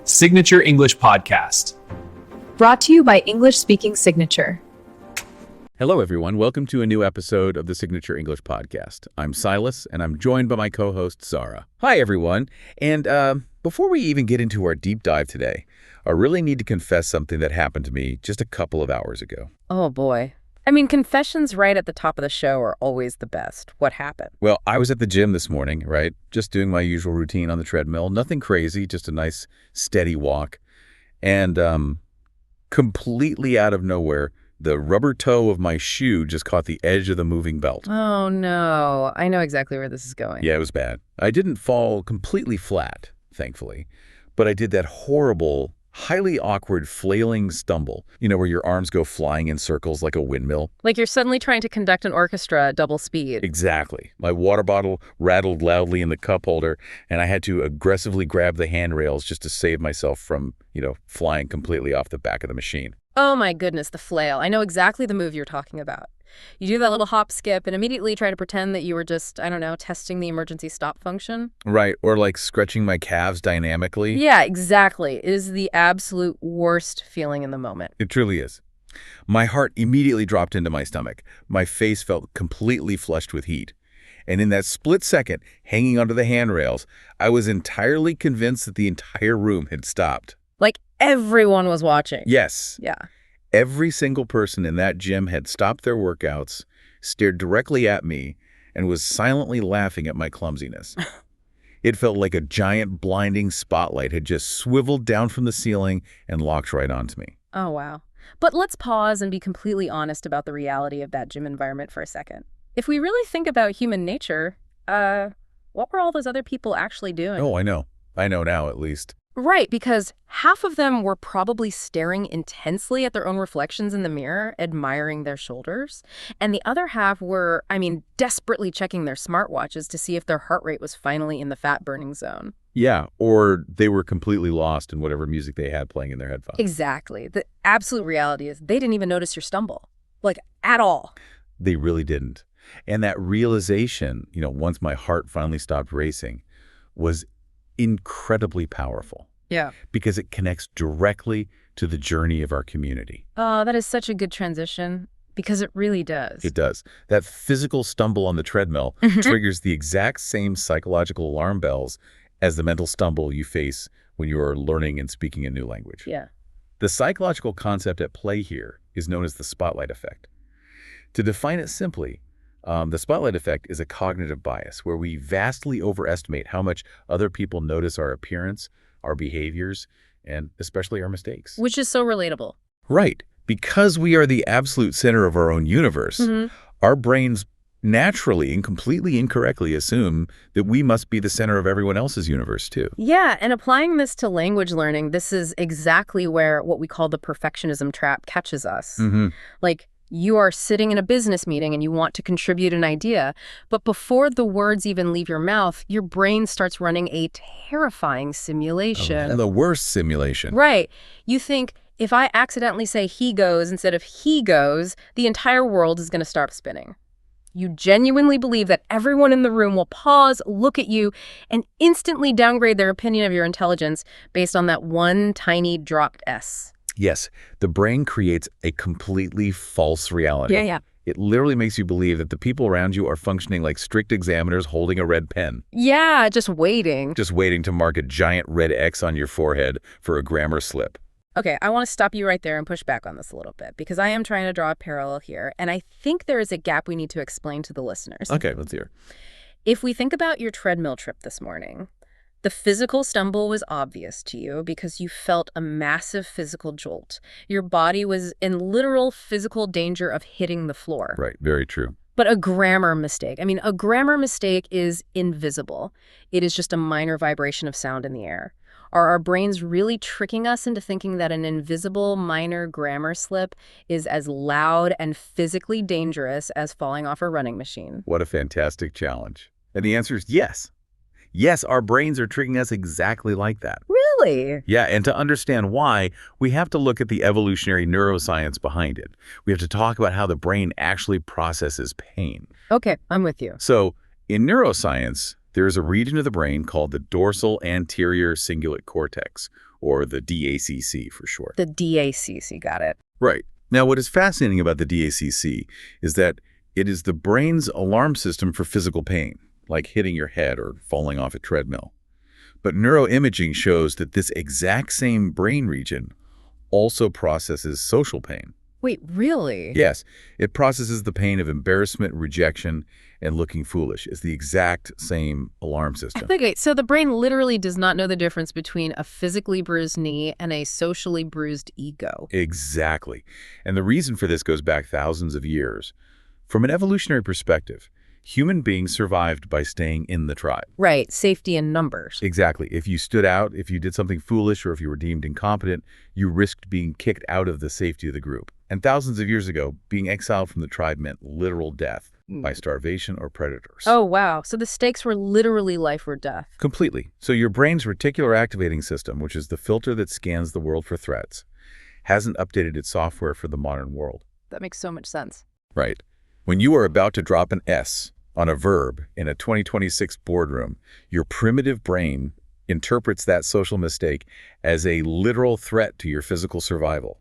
Signature English Podcast. Brought to you by English Speaking Signature. Hello, everyone. Welcome to a new episode of the Signature English Podcast. I'm Silas, and I'm joined by my co-host, Zara. Hi, everyone. And before we even get into our deep dive today, I really need to confess something that happened to me just a couple of hours ago. Oh, boy. I mean, confessions right at the top of the show are always the best. What happened? Well, I was at the gym this morning, right? Just doing my usual routine on the treadmill. Nothing crazy, just a nice, steady walk. And completely out of nowhere, the rubber toe of my shoe just caught the edge of the moving belt. Oh, no. I know exactly where this is going. Yeah, it was bad. I didn't fall completely flat, thankfully, but I did that horrible, highly awkward flailing stumble, where your arms go flying in circles like a windmill. Like you're suddenly trying to conduct an orchestra at double speed. Exactly. My water bottle rattled loudly in the cup holder, and I had to aggressively grab the handrails just to save myself from, flying completely off the back of the machine. Oh my goodness, the flail. I know exactly the move you're talking about. You do that little hop skip and immediately try to pretend that you were just, testing the emergency stop function. Right, or like stretching my calves dynamically. Yeah, exactly. It is the absolute worst feeling in the moment. It truly is. My heart immediately dropped into my stomach. My face felt completely flushed with heat. And in that split second, hanging onto the handrails, I was entirely convinced that the entire room had stopped. Like everyone was watching. Yes. Yeah. Every single person in that gym had stopped their workouts, stared directly at me, and was silently laughing at my clumsiness. It felt like a giant blinding spotlight had just swiveled down from the ceiling and locked right onto me. Oh, wow. But let's pause and be completely honest about the reality of that gym environment for a second. If we really think about human nature, what were all those other people actually doing? Oh, I know. I know now, at least. Right, because half of them were probably staring intensely at their own reflections in the mirror, admiring their shoulders. And the other half were, desperately checking their smartwatches to see if their heart rate was finally in the fat-burning zone. Yeah, or they were completely lost in whatever music they had playing in their headphones. Exactly. The absolute reality is they didn't even notice your stumble. Like, at all. They really didn't. And that realization, once my heart finally stopped racing, was incredibly powerful. Yeah. Because it connects directly to the journey of our community. Oh, that is such a good transition, because it really does. It does. That physical stumble on the treadmill triggers the exact same psychological alarm bells as the mental stumble you face when you are learning and speaking a new language. Yeah. The psychological concept at play here is known as the spotlight effect. To define it simply, the spotlight effect is a cognitive bias where we vastly overestimate how much other people notice our appearance, our behaviors, and especially our mistakes. Which is so relatable. Right. Because we are the absolute center of our own universe, our brains naturally and completely incorrectly assume that we must be the center of everyone else's universe too. Yeah, and applying this to language learning, this is exactly where what we call the perfectionism trap catches us. Like, you are sitting in a business meeting and you want to contribute an idea, but before the words even leave your mouth, your brain starts running a terrifying simulation. Oh, the worst simulation. Right. You think, if I accidentally say he goes instead of he goes, the entire world is going to start spinning. You genuinely believe that everyone in the room will pause, look at you, and instantly downgrade their opinion of your intelligence based on that one tiny dropped S. Yes, the brain creates a completely false reality. Yeah. It literally makes you believe that the people around you are functioning like strict examiners holding a red pen. Yeah, just waiting. Just waiting to mark a giant red X on your forehead for a grammar slip. Okay, I want to stop you right there and push back on this a little bit, because I am trying to draw a parallel here, and I think there is a gap we need to explain to the listeners. Okay, let's hear. If we think about your treadmill trip this morning, the physical stumble was obvious to you because you felt a massive physical jolt. Your body was in literal physical danger of hitting the floor. Right, very true. But a grammar mistake. A grammar mistake is invisible. It is just a minor vibration of sound in the air. Are our brains really tricking us into thinking that an invisible minor grammar slip is as loud and physically dangerous as falling off a running machine? What a fantastic challenge. And the answer is yes. Yes, our brains are tricking us exactly like that. Really? Yeah, and to understand why, we have to look at the evolutionary neuroscience behind it. We have to talk about how the brain actually processes pain. Okay, I'm with you. So, in neuroscience, there is a region of the brain called the dorsal anterior cingulate cortex, or the DACC for short. The DACC, got it. Right. Now, what is fascinating about the DACC is that it is the brain's alarm system for physical pain, like hitting your head or falling off a treadmill. But neuroimaging shows that this exact same brain region also processes social pain. Wait, really? Yes, it processes the pain of embarrassment, rejection, and looking foolish. It's the exact same alarm system. Okay, so the brain literally does not know the difference between a physically bruised knee and a socially bruised ego. Exactly. And the reason for this goes back thousands of years. From an evolutionary perspective, human beings survived by staying in the tribe. Right, safety in numbers. Exactly. If you stood out, if you did something foolish, or if you were deemed incompetent, you risked being kicked out of the safety of the group. And thousands of years ago, being exiled from the tribe meant literal death by starvation or predators. Oh, wow. So the stakes were literally life or death. Completely. So your brain's reticular activating system, which is the filter that scans the world for threats, hasn't updated its software for the modern world. That makes so much sense. Right. When you are about to drop an S on a verb in a 2026 boardroom, your primitive brain interprets that social mistake as a literal threat to your physical survival.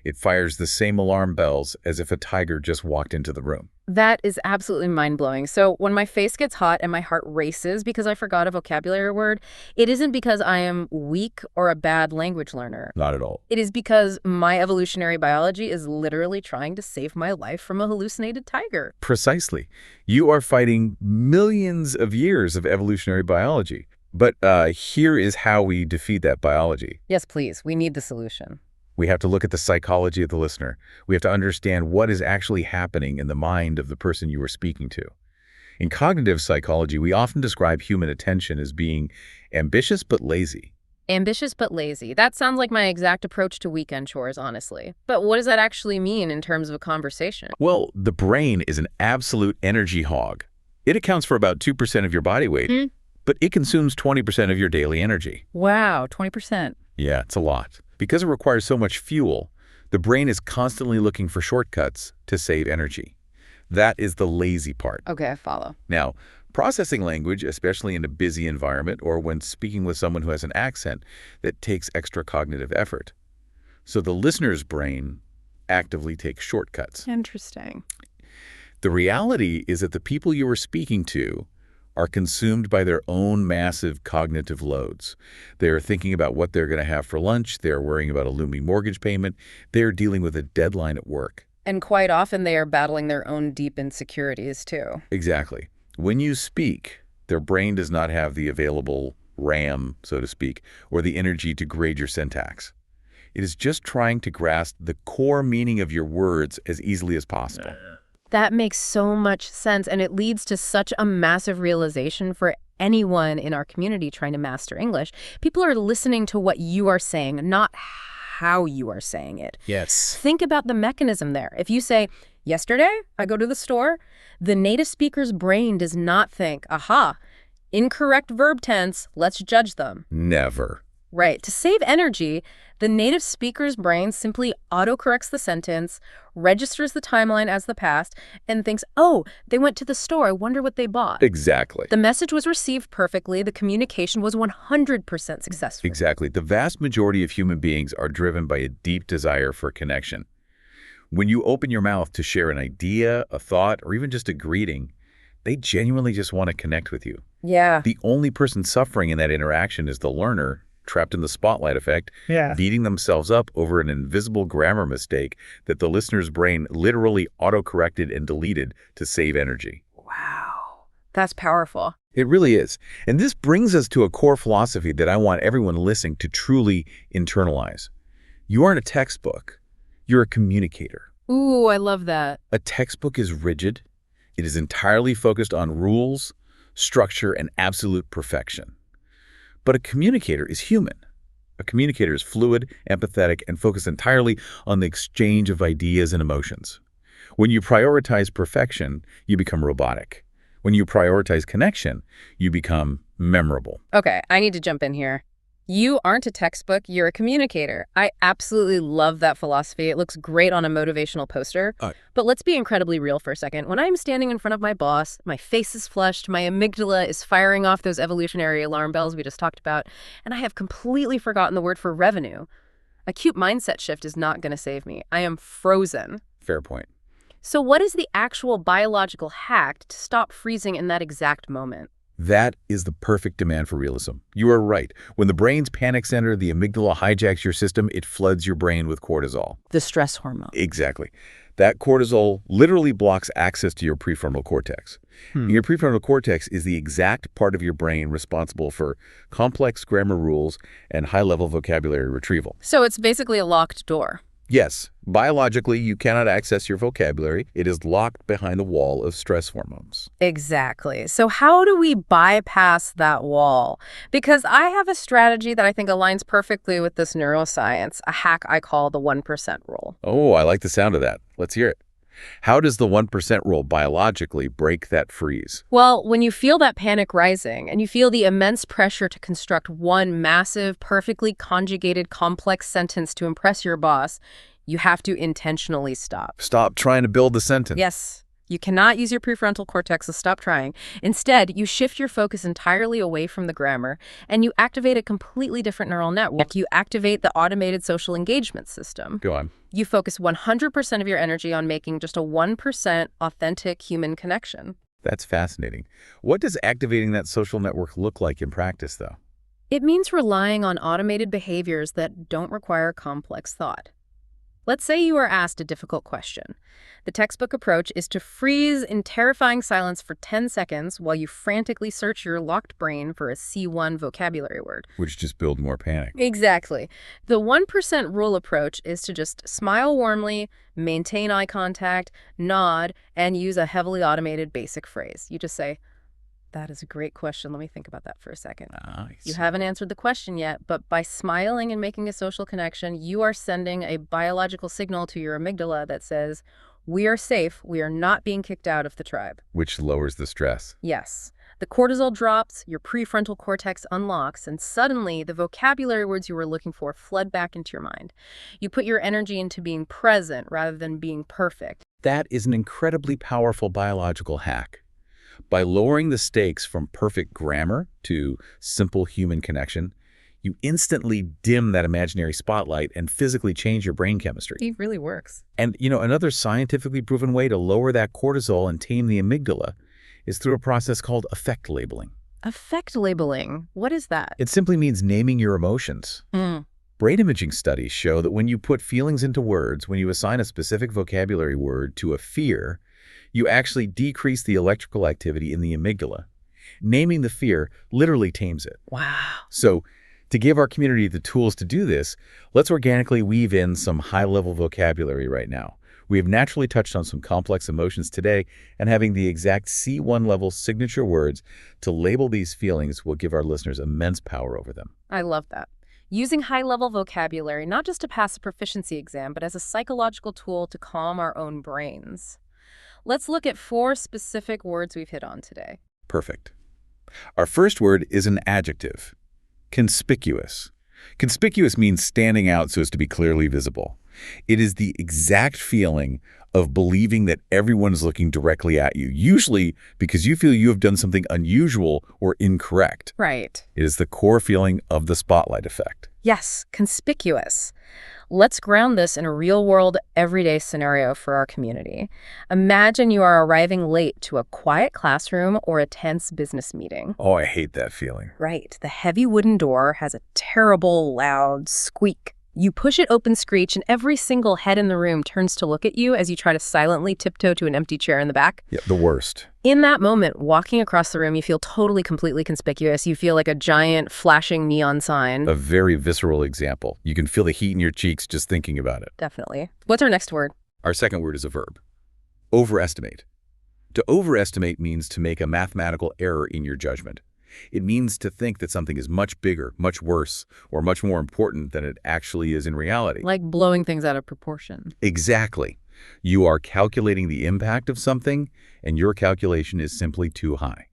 It fires the same alarm bells as if a tiger just walked into the room. That is absolutely mind-blowing. So when my face gets hot and my heart races because I forgot a vocabulary word, it isn't because I am weak or a bad language learner. Not at all. It is because my evolutionary biology is literally trying to save my life from a hallucinated tiger. Precisely. You are fighting millions of years of evolutionary biology. But here is how we defeat that biology. Yes, please. We need the solution. We have to look at the psychology of the listener. We have to understand what is actually happening in the mind of the person you are speaking to. In cognitive psychology, we often describe human attention as being ambitious but lazy. Ambitious but lazy. That sounds like my exact approach to weekend chores, honestly. But what does that actually mean in terms of a conversation? Well, the brain is an absolute energy hog. It accounts for about 2% of your body weight, but it consumes 20% of your daily energy. Wow, 20%. Yeah, it's a lot. Because it requires so much fuel, the brain is constantly looking for shortcuts to save energy. That is the lazy part. Okay, I follow. Now, processing language, especially in a busy environment or when speaking with someone who has an accent, that takes extra cognitive effort. So the listener's brain actively takes shortcuts. Interesting. The reality is that the people you are speaking to are consumed by their own massive cognitive loads. They're thinking about what they're going to have for lunch. They're worrying about a looming mortgage payment. They're dealing with a deadline at work. And quite often they are battling their own deep insecurities, too. Exactly. When you speak, their brain does not have the available RAM, so to speak, or the energy to grade your syntax. It is just trying to grasp the core meaning of your words as easily as possible. That makes so much sense, and it leads to such a massive realization for anyone in our community trying to master English. People are listening to what you are saying, not how you are saying it. Yes. Think about the mechanism there. If you say, yesterday, I go to the store, the native speaker's brain does not think, aha, incorrect verb tense, let's judge them. Never. Right. To save energy, the native speaker's brain simply autocorrects the sentence, registers the timeline as the past, and thinks, oh, they went to the store. I wonder what they bought. Exactly. The message was received perfectly. The communication was 100% successful. Exactly. The vast majority of human beings are driven by a deep desire for connection. When you open your mouth to share an idea, a thought, or even just a greeting, they genuinely just want to connect with you. Yeah. The only person suffering in that interaction is the learner, trapped in the spotlight effect, beating themselves up over an invisible grammar mistake that the listener's brain literally autocorrected and deleted to save energy. Wow. That's powerful. It really is. And this brings us to a core philosophy that I want everyone listening to truly internalize. You aren't a textbook. You're a communicator. Ooh, I love that. A textbook is rigid. It is entirely focused on rules, structure, and absolute perfection. But a communicator is human. A communicator is fluid, empathetic, and focused entirely on the exchange of ideas and emotions. When you prioritize perfection, you become robotic. When you prioritize connection, you become memorable. Okay, I need to jump in here. You aren't a textbook, you're a communicator. I absolutely love that philosophy. It looks great on a motivational poster. But let's be incredibly real for a second. When I'm standing in front of my boss, my face is flushed, my amygdala is firing off those evolutionary alarm bells we just talked about, and I have completely forgotten the word for revenue. A cute mindset shift is not going to save me. I am frozen. Fair point. So what is the actual biological hack to stop freezing in that exact moment? That is the perfect demand for realism. You are right. When the brain's panic center, the amygdala, hijacks your system, it floods your brain with cortisol. The stress hormone. Exactly. That cortisol literally blocks access to your prefrontal cortex. Your prefrontal cortex is the exact part of your brain responsible for complex grammar rules and high-level vocabulary retrieval. So it's basically a locked door. Yes, biologically, you cannot access your vocabulary. It is locked behind a wall of stress hormones. Exactly. So how do we bypass that wall? Because I have a strategy that I think aligns perfectly with this neuroscience, a hack I call the 1% rule. Oh, I like the sound of that. Let's hear it. How does the 1% rule biologically break that freeze? Well, when you feel that panic rising and you feel the immense pressure to construct one massive, perfectly conjugated, complex sentence to impress your boss, you have to intentionally stop. Stop trying to build the sentence. Yes. You cannot use your prefrontal cortex, so stop trying. Instead, you shift your focus entirely away from the grammar, and you activate a completely different neural network. You activate the automated social engagement system. Go on. You focus 100% of your energy on making just a 1% authentic human connection. That's fascinating. What does activating that social network look like in practice, though? It means relying on automated behaviors that don't require complex thought. Let's say you are asked a difficult question. The textbook approach is to freeze in terrifying silence for 10 seconds while you frantically search your locked brain for a C1 vocabulary word. Which just build more panic. Exactly. The 1% rule approach is to just smile warmly, maintain eye contact, nod, and use a heavily automated basic phrase. You just say, "That is a great question. Let me think about that for a second." Nice. You haven't answered the question yet, but by smiling and making a social connection, you are sending a biological signal to your amygdala that says, "We are safe. We are not being kicked out of the tribe." Which lowers the stress. Yes. The cortisol drops, your prefrontal cortex unlocks, and suddenly the vocabulary words you were looking for flood back into your mind. You put your energy into being present rather than being perfect. That is an incredibly powerful biological hack. By lowering the stakes from perfect grammar to simple human connection, you instantly dim that imaginary spotlight and physically change your brain chemistry. It really works. And, another scientifically proven way to lower that cortisol and tame the amygdala is through a process called affect labeling. Affect labeling. What is that? It simply means naming your emotions. Brain imaging studies show that when you put feelings into words, when you assign a specific vocabulary word to a fear, you actually decrease the electrical activity in the amygdala. Naming the fear literally tames it. Wow. So, to give our community the tools to do this, let's organically weave in some high-level vocabulary right now. We have naturally touched on some complex emotions today, and having the exact C1 level signature words to label these feelings will give our listeners immense power over them. I love that. Using high-level vocabulary, not just to pass a proficiency exam, but as a psychological tool to calm our own brains. Let's look at 4 specific words we've hit on today. Perfect. Our first word is an adjective. Conspicuous. Conspicuous means standing out so as to be clearly visible. It is the exact feeling of believing that everyone is looking directly at you, usually because you feel you have done something unusual or incorrect. Right. It is the core feeling of the spotlight effect. Yes, conspicuous. Let's ground this in a real-world, everyday scenario for our community. Imagine you are arriving late to a quiet classroom or a tense business meeting. Oh, I hate that feeling. Right. The heavy wooden door has a terrible, loud squeak. You push it open screech, and every single head in the room turns to look at you as you try to silently tiptoe to an empty chair in the back. Yeah, the worst. In that moment, walking across the room, you feel totally, completely conspicuous. You feel like a giant, flashing neon sign. A very visceral example. You can feel the heat in your cheeks just thinking about it. Definitely. What's our next word? Our second word is a verb. Overestimate. To overestimate means to make a mathematical error in your judgment. It means to think that something is much bigger, much worse, or much more important than it actually is in reality. Like blowing things out of proportion. Exactly. You are calculating the impact of something, and your calculation is simply too high.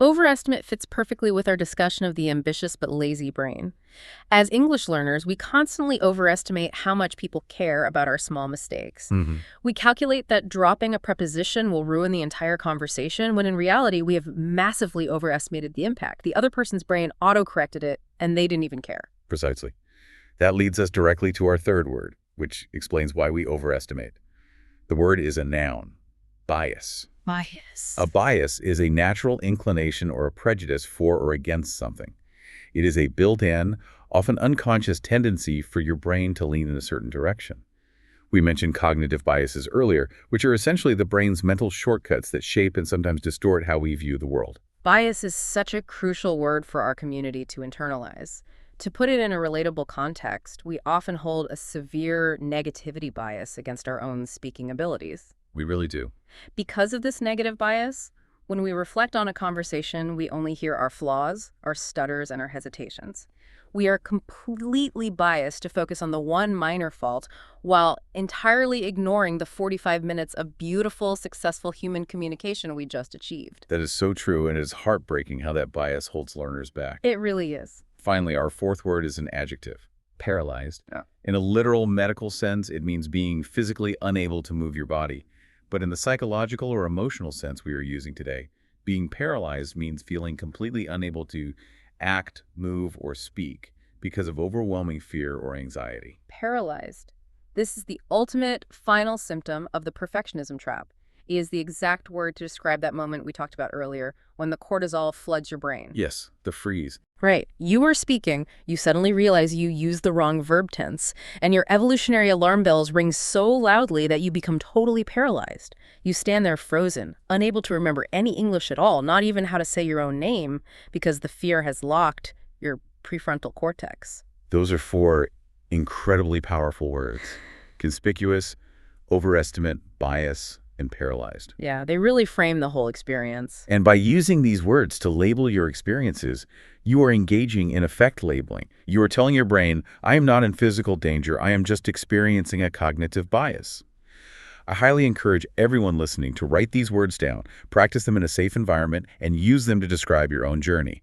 Overestimate fits perfectly with our discussion of the ambitious but lazy brain. As English learners, we constantly overestimate how much people care about our small mistakes. We calculate that dropping a preposition will ruin the entire conversation, when in reality, we have massively overestimated the impact. The other person's brain auto-corrected it, and they didn't even care. Precisely. That leads us directly to our third word, which explains why we overestimate. The word is a noun: bias. Bias. A bias is a natural inclination or a prejudice for or against something. It is a built-in, often unconscious tendency for your brain to lean in a certain direction. We mentioned cognitive biases earlier, which are essentially the brain's mental shortcuts that shape and sometimes distort how we view the world. Bias is such a crucial word for our community to internalize. To put it in a relatable context, we often hold a severe negativity bias against our own speaking abilities. We really do. Because of this negative bias, when we reflect on a conversation, we only hear our flaws, our stutters, and our hesitations. We are completely biased to focus on the one minor fault while entirely ignoring the 45 minutes of beautiful, successful human communication we just achieved. That is so true, and it is heartbreaking how that bias holds learners back. It really is. Finally, our fourth word is an adjective: paralyzed. Yeah. In a literal medical sense, it means being physically unable to move your body. But in the psychological or emotional sense we are using today, being paralyzed means feeling completely unable to act, move, or speak because of overwhelming fear or anxiety. Paralyzed. This is the ultimate final symptom of the perfectionism trap. It is the exact word to describe that moment we talked about earlier, when the cortisol floods your brain. Yes, the freeze. Right. You are speaking, you suddenly realize you used the wrong verb tense, and your evolutionary alarm bells ring so loudly that you become totally paralyzed. You stand there frozen, unable to remember any English at all, not even how to say your own name, because the fear has locked your prefrontal cortex. Those are four incredibly powerful words: conspicuous, overestimate, bias, and paralyzed. Yeah, they really frame the whole experience. And by using these words to label your experiences, you are engaging in effect labeling. You are telling your brain, I am not in physical danger, I am just experiencing a cognitive bias. I highly encourage everyone listening to write these words down, practice them in a safe environment, and use them to describe your own journey.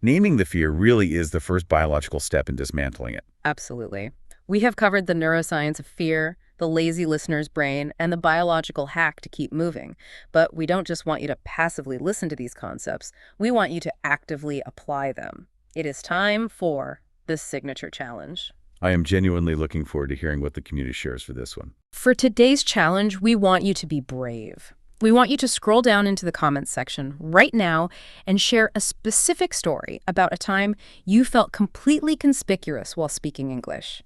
Naming the fear really is the first biological step in dismantling it. Absolutely. We have covered the neuroscience of fear, the lazy listener's brain, and the biological hack to keep moving. But we don't just want you to passively listen to these concepts. We want you to actively apply them. It is time for the signature challenge. I am genuinely looking forward to hearing what the community shares for this one. For today's challenge, we want you to be brave. We want you to scroll down into the comments section right now and share a specific story about a time you felt completely conspicuous while speaking English.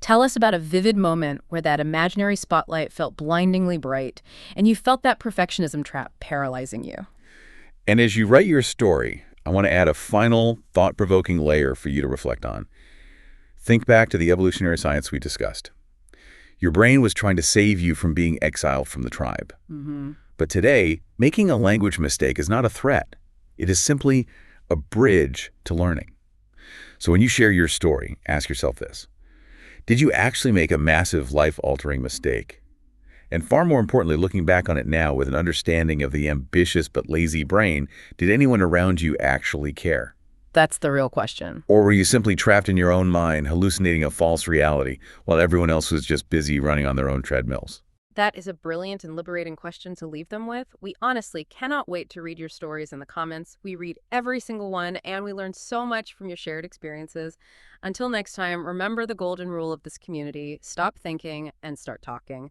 Tell us about a vivid moment where that imaginary spotlight felt blindingly bright and you felt that perfectionism trap paralyzing you. And as you write your story, I want to add a final thought-provoking layer for you to reflect on. Think back to the evolutionary science we discussed. Your brain was trying to save you from being exiled from the tribe. But today, making a language mistake is not a threat. It is simply a bridge to learning. So when you share your story, ask yourself this: did you actually make a massive life-altering mistake? And far more importantly, looking back on it now with an understanding of the ambitious but lazy brain, did anyone around you actually care? That's the real question. Or were you simply trapped in your own mind, hallucinating a false reality, while everyone else was just busy running on their own treadmills? That is a brilliant and liberating question to leave them with. We honestly cannot wait to read your stories in the comments. We read every single one, and we learn so much from your shared experiences. Until next time, remember the golden rule of this community: stop thinking and start talking.